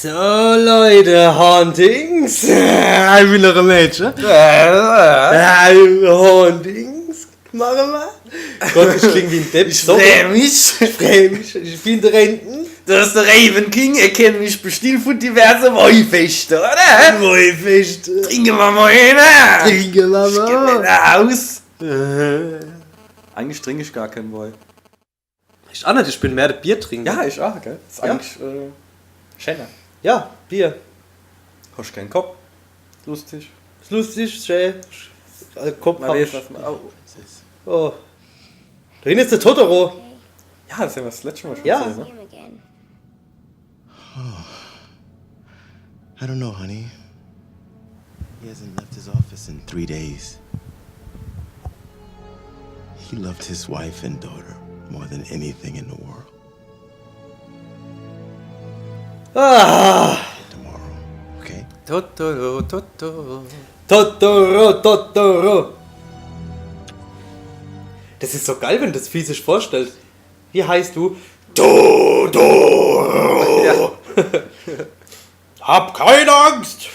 So, Leute, Hauntings. Ich bin noch ein Mädchen. Hauntings. Machen wir. Gott, ich klinge wie ein Depp. Ich freue mich. Ich bin der Renten. Das ist der Raven King. Er kennt mich bestimmt von diversen Wollfesten, oder? Wollfest. Trinken wir mal hin. Trinken wir Ich geh mal. wieder aus. Eigentlich trinke ich gar keinen Woll. Ich auch nicht, ich bin mehr der Biertrinker. Ja, ich auch, gell? Das ist Ja. eigentlich schöner. Ja, Bier. Hast keinen Kopf. Lustig. Ist lustig, schön. Kopf Man hab weiß, ich. was man. Oh. Oh. Da hinten ist der Totoro. Ja, das haben wir das letzte Mal schon Ja. gesehen, ne? him again. I don't know, honey. He hasn't left his office in 3 days. He loved his wife and daughter more than anything in the world. Ah. Tomorrow, okay? Totoro, Totoro. Totoro, Totoro. Das ist so geil, wenn das Vieh sich vorstellt. Wie heißt du? Totoro. Ja. Hab keine Angst.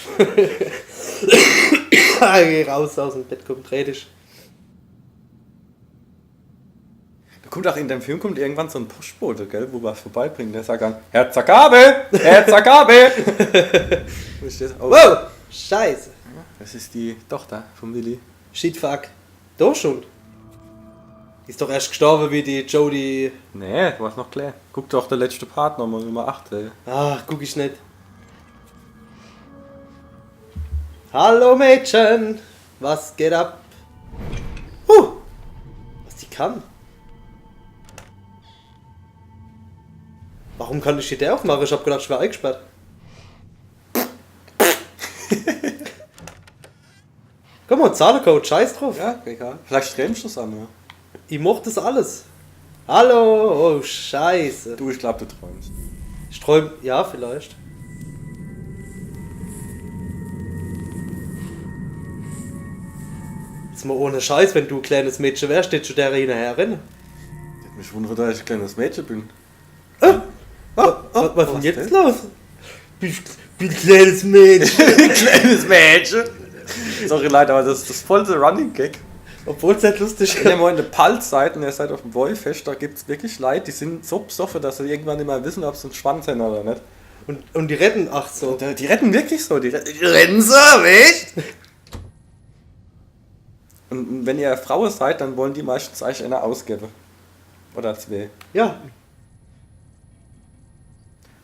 Geh raus aus dem Bett, komm, dreh dich. Da kommt auch in dem Film irgendwann so ein Postbote, gell, wo was vorbeibringt. Der sagt dann, Herr Zakabe! Herr Zakabe! Wo ist das? Oh, Wow, scheiße. das ist die Tochter von Willi. Shit, fuck. Doch schon. Die ist doch erst gestorben wie die Jodie. Nee, du warst noch klar. Guck doch der letzte Part nochmal, Nummer 8, ey. Ach, guck ich nicht. Hallo Mädchen, was geht ab? Was die kann? Warum kann ich die Tür aufmachen? Ich hab gedacht, ich wäre eingesperrt. Guck mal, Zahlencode, scheiß drauf. Ja, egal. Vielleicht stremst du es an, ja. Ich mochte das alles. Hallo, oh scheiße. Du, ich glaub, du träumst. Ich träum, ja vielleicht. Jetzt mal ohne Scheiß, wenn du ein kleines Mädchen wärst, steht schon der hinterher rennen. Mich wundert, dass ich ein kleines Mädchen bin. Was ist denn was jetzt denn? los? Bin ein kleines Mädchen. Kleines Mädchen! Sorry, Leute, aber das ist das vollste Running Gag. Obwohl es nicht lustig Wenn ihr ist. mal in der Pulse-Seite und ihr seid auf dem Wollfest, da gibt es wirklich Leute, die sind so besoffen, dass sie irgendwann nicht mehr wissen, ob sie einen Schwanz haben oder nicht. Und die retten, ach so. Die retten wirklich so, die retten so, echt? Und wenn ihr eine Frau seid, dann wollen die meistens euch einer ausgeben. Oder zwei. Ja.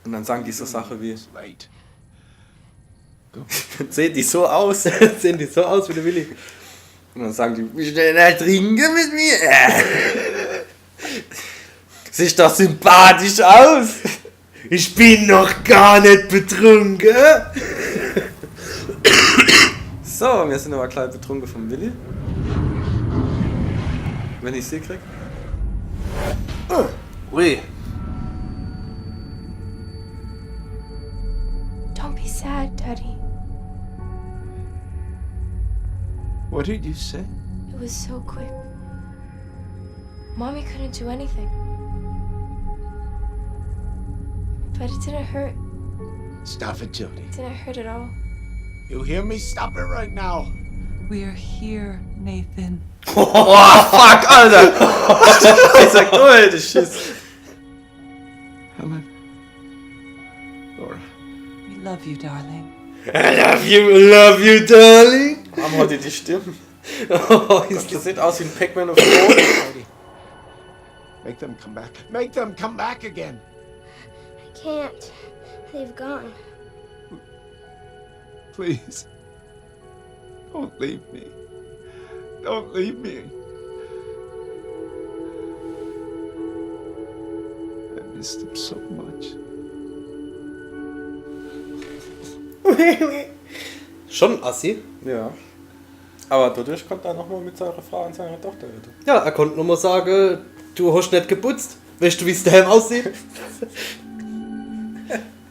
Und dann sagen die so Sachen wie, It's late. sehen die so aus? Sehen die so aus wie der Willi. Und dann sagen die, willst du denn trinken mit mir? Sieht doch sympathisch aus. Ich bin noch gar nicht betrunken. So, wir sind aber klein betrunken vom Willi. Wenn ich sie krieg. Ui. Don't be sad, Daddy. What did you say? It was so quick. Mommy couldn't do anything. But it didn't hurt. Stop it, Jody. It didn't hurt at all. You hear me? Stop it right now. We're here, Nathan. Oh, fuck, Alter! Ich sag, du alter Schiss. Helen. Laura. We love you, darling. I love you, darling. Haben heute die Stimmen. Oh, ist Das sieht aus wie ein Pac-Man auf dem Boden. Make them come back. Make them come back again. I can't. They've gone. Please. Don't leave me. Don't leave me. I missed them so much. schon assi. Ja. Aber dadurch konnte er nochmal mit seiner Frau und seiner Tochter reden. Ja, er konnte nur mal sagen, du hast nicht geputzt. Weißt du, wie es daheim aussieht?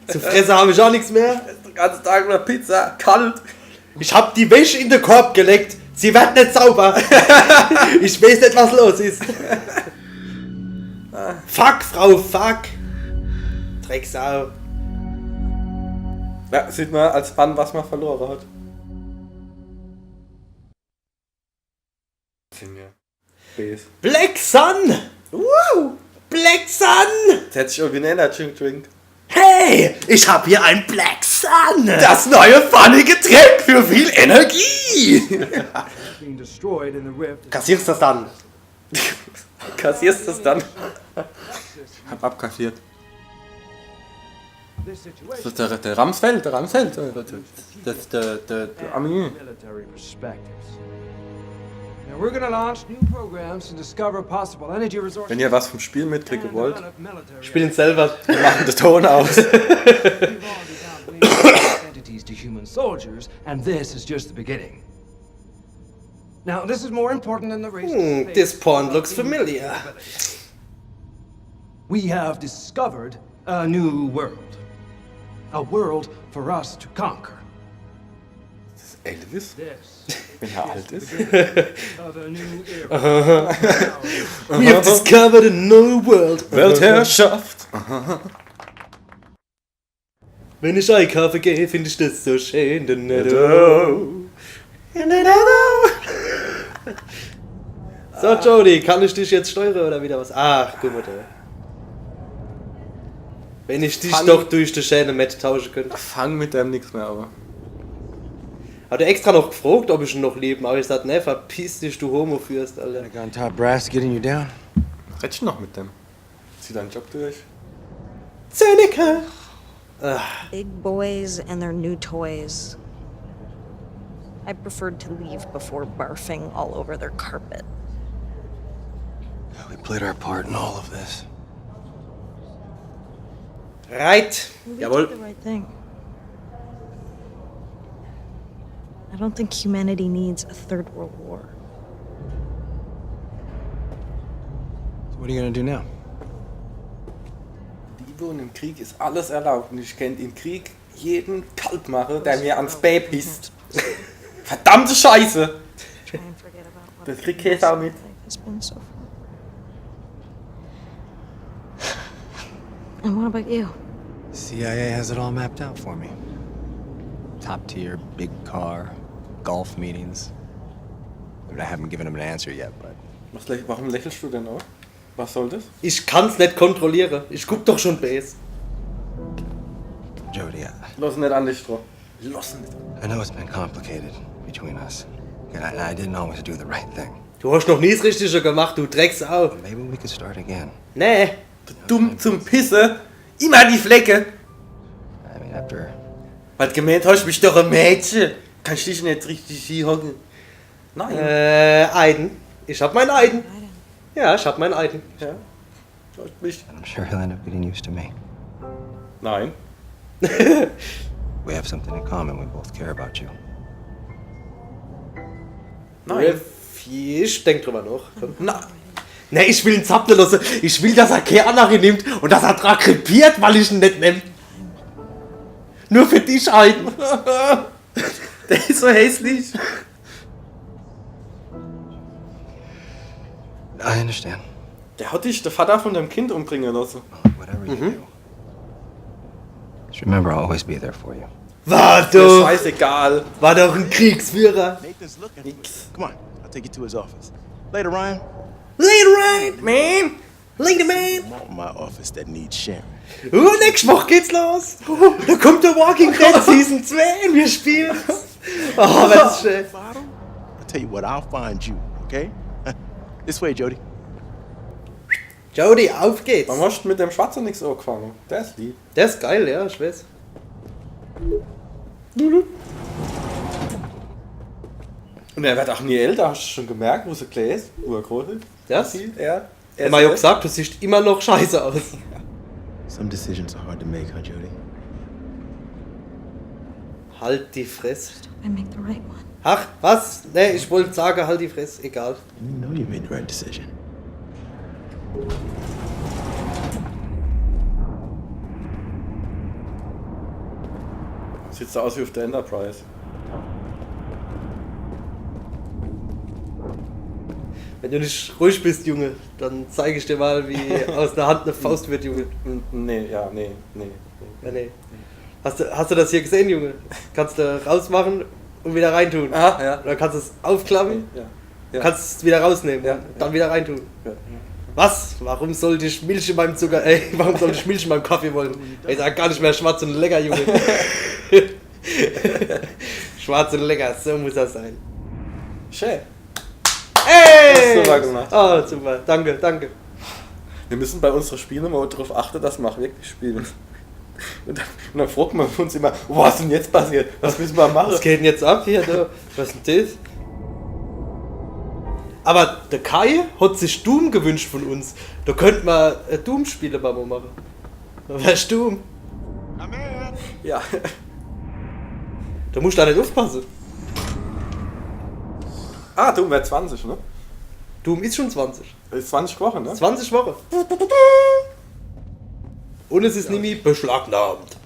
Zu fressen habe ich auch nichts mehr. Den ganzen Tag nur Pizza, kalt. Ich hab die Wäsche in den Korb gelegt. Sie wird nicht sauber. Ich weiß nicht, was los ist. Fuck, Frau, fuck. Drecksau. Ja, sieht man als Mann, was man verloren hat. Sind ja Bs. Black Sun! Wow! Black Sun! Das hätte sich irgendwie einen Energy Drink. Hey! Ich hab hier ein Black Sun! Das neue Funny-Getränk für viel Energie! being destroyed in the rift. Kassierst das dann? Kassierst du das dann? Hab abkassiert. This Das situation ist der Ramsfeld, der Ramsfeld. Das ist der Ami. military perspectives. Now we're going to launch new programs to discover possible energy resources. Wenn ihr was vom Spiel mitkriegen and wollt, develop military Spielen selber. wir machen den Ton aus. We've already downplayed entities to human soldiers, and this is just the beginning. Now, this is more important than the race. This porn looks familiar. We have discovered a new world. A world for us to conquer. Elvis? This Wenn er alt ist. of a new era. We have discovered a new world. Weltherrschaft. Wenn ich einkaufen gehe, finde ich das so schön. So, Jody, kann ich dich jetzt steuern oder wieder was? Ach, guck mal da. Wenn ich dich doch durch die Schäne Matt tauschen könnte. Fang mit dem nichts mehr, aber. Hat er extra noch gefragt, ob ich ihn noch lebe, aber ich sagte, ne, verpiss dich, du Homo-Fürst, Alter. I got on top brass getting you down. Redst du noch mit dem? Zieh deinen Job durch. Seneca! Big boys and their new toys. I preferred to leave before barfing all over their carpet. We played our part in all of this. Right! We Jawohl. did the right thing. I don't think humanity needs a third world war. So what are you gonna do now? Liebe und im Krieg ist alles erlaubt. Und ich könnte im Krieg jeden kalt machen, der mir ans Babe hisst. Verdammte Scheiße! Try and forget about what Der a Krieg geht auch mit. life has been so far. And what about you? CIA has it all mapped out for me. Top tier, big car, golf meetings. I mean, I haven't given him an answer yet, but Warum lächelst du denn auch? Was soll das? Ich kann's nicht kontrollieren. Ich guck doch schon Base. Jody, Los nicht an dich drauf. Los nicht. I know it's been complicated between us. And I didn't always do the right thing. Du hast noch nie das Richtige gemacht, du Drecksau. Maybe we could start again. Nee. Dumm zum Pisse. Immer die Flecke. I mean, after Was gemeint hast, bist doch ein Mädchen. Kannst dich nicht richtig hinhocken. Nein. Eiden. Ich hab meinen Eiden. Ja, ich hab meinen Eiden. Ja. Du hast mich. I'm sure he'll end up getting used to me. Nein. We have something in common. We both care about you. Nein. Ich denk drüber nach. Komm. Na, Ne, ich will ihn zappeln lassen. Ich will, dass er keine andere nimmt und dass er dran krepiert, weil ich ihn nicht nehm. Nur für dich, Eiden. der ist so hässlich. I understand. Der hat dich, der Vater von deinem Kind umbringen lassen. Whatever you do. Just remember, I'll always be there for you. War Mir doch, scheißegal. war doch ein Kriegsführer. Nathan's looking. Come on, I'll take you to his office. Later, Ryan. Later, right, man. Later, man. My office that needs sharing. Nächste Woche geht's los. Da kommt der Walking Dead Season 2 und wir spielen's. Oh, das ist schön. Bottom? I'll tell you what, I'll find you, okay? This way, Jody. Jody, auf geht's. Man hast mit dem Schwarzen nichts angefangen. Der ist lieb. Der ist geil, ja, ich weiß. Und er wird auch nie älter, hast du schon gemerkt, wo sie gläst, wo er groß ist? Das? Er Er hat ja gesagt, du siehst immer noch scheiße aus. Some decisions are hard to make, huh, Jody? Halt die Fresse. I make the right one. Ach, was? Ne, ich wollte sagen, halt die Fresse. Egal. You know you made the right decision. Sieht so aus wie auf der Enterprise. Wenn du nicht ruhig bist, Junge, dann zeige ich dir mal, wie aus der Hand eine Faust wird, Junge. Nee, ja, nee. Ja, nee. Hast du das hier gesehen, Junge? Kannst du rausmachen und wieder reintun. Aha, ja. Oder kannst du es aufklappen, Ja. kannst es wieder rausnehmen Ja. und dann wieder reintun. Ja. Was? Warum sollte ich Milch in meinem Zucker, warum sollte ich Milch in meinem Kaffee wollen? Ich sag gar nicht mehr schwarz und lecker, Junge. Schwarz und lecker, so muss das sein. Schön. Ey! Hast du super gemacht. Oh, super, danke. Wir müssen bei unseren Spielen mal darauf achten, dass wir auch wirklich spielen. Und dann fragt man uns immer, was ist denn jetzt passiert? Was müssen wir machen? Was geht denn jetzt ab hier? Da? Was ist denn das? Aber der Kai hat sich Doom gewünscht von uns. Da könnten wir Doom-Spiele bei mir machen. Da wärst Doom. Ja. Da musst du da nicht aufpassen. Ah, du wärst 20, ne? Doom ist schon 20. Ist 20 Wochen, ne? 20 Wochen. Und es ist nämlich beschlagnahmt.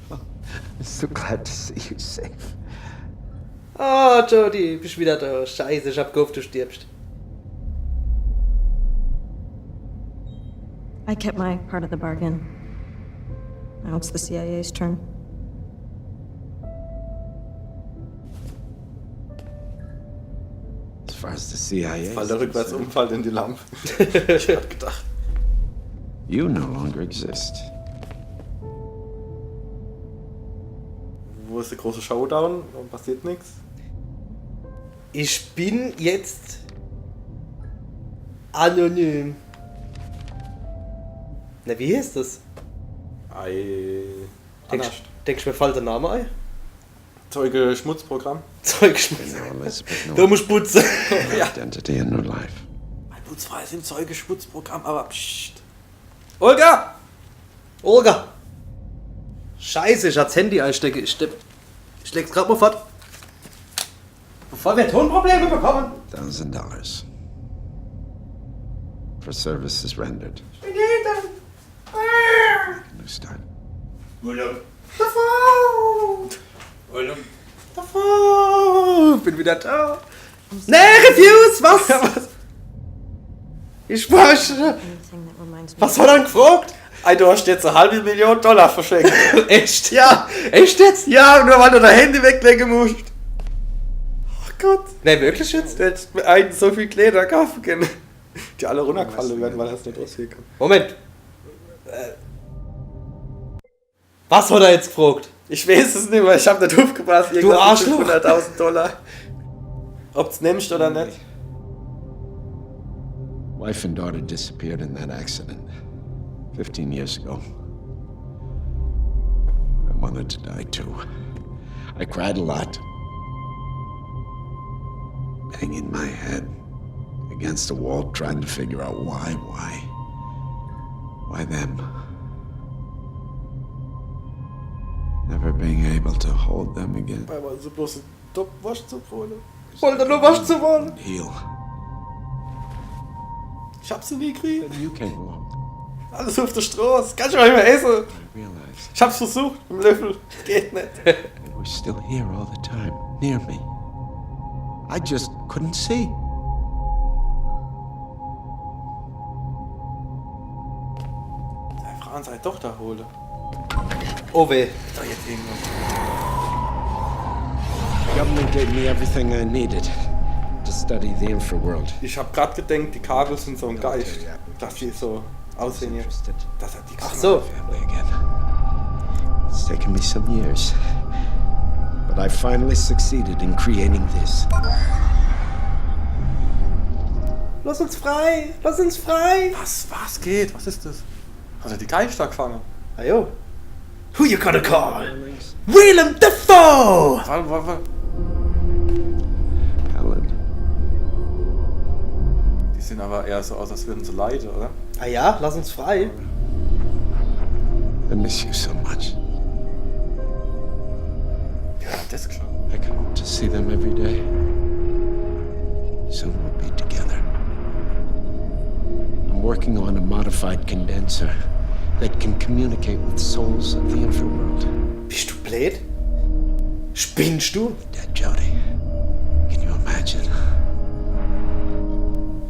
So glad to see you safe. Ah, Jody, bist wieder da. Scheiße, ich hab gehofft, du stirbst. I kept my part of the bargain. Now it's the CIA's turn. As far as the CIA Weil is der rückwärts concerned, umfällt in die Lampe. Ich hab gedacht. you no longer exist. Wo ist der große Showdown? Warum passiert nichts? Ich bin jetzt anonym. Na, wie heißt das? Denkst du, mir fällt der Name ein? Zeuge-Schmutzprogramm. Zeugschmutz. Now Elizabeth Du Norton, musst putzen. identity and new life. Ein putzfreies im Zeuge-Schmutzprogramm, aber pssst. Olga! Olga! Scheiße, ich hab's Handy einstecke. Ich leg's grad mal fort. Bevor wir Tonprobleme bekommen. $1,000 for services rendered. New start. Bin wieder da. Nee, Refuse, was? Ich brauche. Anything that reminds me. Was hat er denn gefragt? Ey, du hast jetzt $500,000 verschenkt. Echt? Ja! Echt jetzt? Ja, nur weil du dein Handy weglegen musst. Oh Gott. Nee, wirklich jetzt? Du hättest mir einen so viel Kleider kaufen können. Die alle runtergefallen werden, weil er es nicht aussehen kann. Moment. Was hat er jetzt gefragt? Ich weiß es nicht mehr, ich hab nicht aufgepasst. Du Arschloch. $500,000. Ob's nimmst oder nicht. Wife and daughter disappeared in that accident 15 years ago. I wanted to die too. I cried a lot. Banging my head against the wall, trying to figure out why them? Never being able to hold them again. Weil man so bloß ein Wasch zu holen. Wollte nur was zu wollen. Heal. Ich hab sie nie gekriegt. Then you came along. Alles auf der Straße. Kannst du mal nicht mehr essen. I realized Ich hab's versucht mit dem Löffel. Geht nicht. they were still here all the time, near me. I just couldn't see. Frauen seine Tochter holen. Oh weh. Da jetzt irgendwas. The government gave me everything I needed to study the infraworld. Ich hab grad gedacht, die Kabel sind so ein Geist. Dass die so aussehen hier. Interested. Das hat die Ach so. Family again. It's taken me some years, but I finally succeeded in creating this. Lass uns frei. Lass uns frei. Was geht? Was ist das? Hat er die Geister gefangen? Ajo. Who you gonna call? Willem Dafoe! Warte. Helen, Die sehen aber eher so aus, als würden sie leiden, oder? Ah ja, lass uns frei. I miss you so much. Ja, das schon. I come to see them every day. Soon we'll be together. I'm working on a modified condenser that can communicate with souls of the infraworld. Bist du blöd? Spinnst du? Dead Jody. Can you imagine?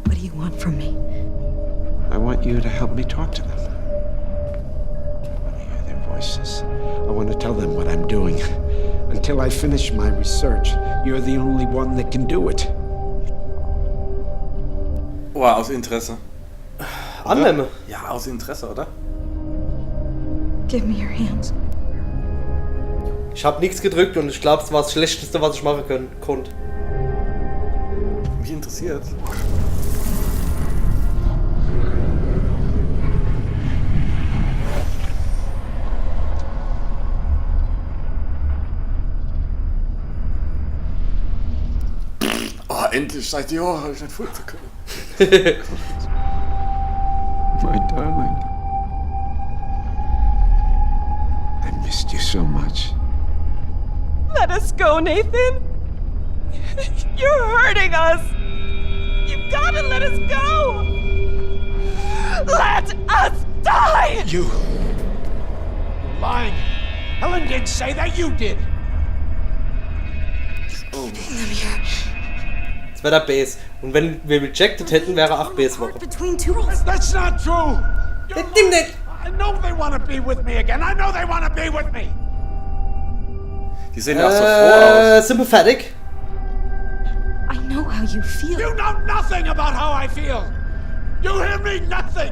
What do you want from me? I want you to help me talk to them. I want to hear their voices. I want to tell them what I'm doing. Until I finish my research, you're the only one that can do it. Oh, aus Interesse. Annehme. Ja, aus Interesse, oder? Give me your hands. Ich habe nichts gedrückt und ich glaube, es war das Schlechteste, was ich machen konnte. Mich interessiert. Oh, endlich, seit Jahren habe ich nicht folgen können. My darling. I missed you so much. Let us go, Nathan. You're hurting us. You've got to let us go. Let us die. You. You're lying. Helen didn't say that. You did. Das wäre der Base. Und wenn wir rejected hätten, wäre 8 Base-Woche. Between two roles. That's not true. Das stimmt nicht. I know they want to be with me again. I know they want to be with me. Die sehen ja auch so froh aus. Sind wir fertig? I know how you feel. You know nothing about how I feel. You hear me? Nothing.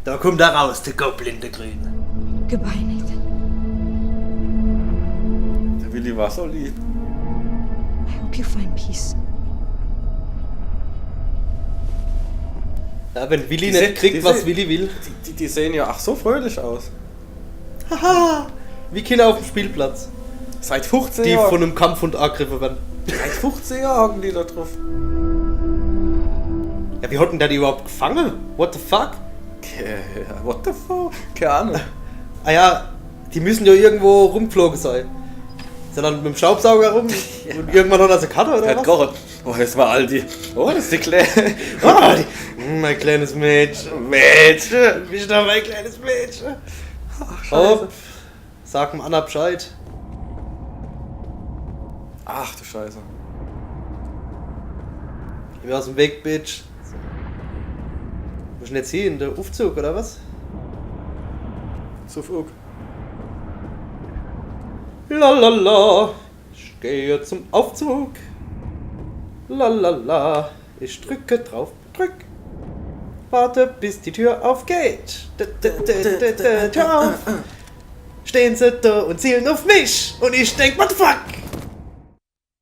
Da kommt er raus, der Goblin, der Grüne. Goodbye, Nathan. Der Willi war so lieb. I hope you find peace. Ja, wenn Willi Die nicht kriegt, die was Willi will. Die sehen ja ach so fröhlich aus. Haha, wie Kinder auf dem Spielplatz. Seit 15 Die Jahren. von einem Kampf und angegriffen werden. Seit 15 Jahren hocken die da drauf. Ja, wie hatten der die überhaupt gefangen? What the fuck? Ja, what the fuck? Keine Ahnung. Ah ja, die müssen ja irgendwo rumgeflogen sein. Sind dann mit dem Staubsauger rum und irgendwann hat er eine Karte oder Der hat was? gekocht. Oh, das war Aldi. Oh, das ist die Kleine. Ah, mein kleines Mädchen. Mädchen, bist du mein kleines Mädchen? Ach, scheiße. Hopp, sag dem Anna Bescheid. Ach du Scheiße. Geh mir aus dem Weg, Bitch. Wo ist denn jetzt hier? In der Aufzug oder was? So flug. Lalala, ich gehe zum Aufzug. Lalala, ich drücke drauf, drück. Warte, bis die Tür aufgeht. Tür auf. Stehen sie da und zielen auf mich. Und ich denk, what the fuck?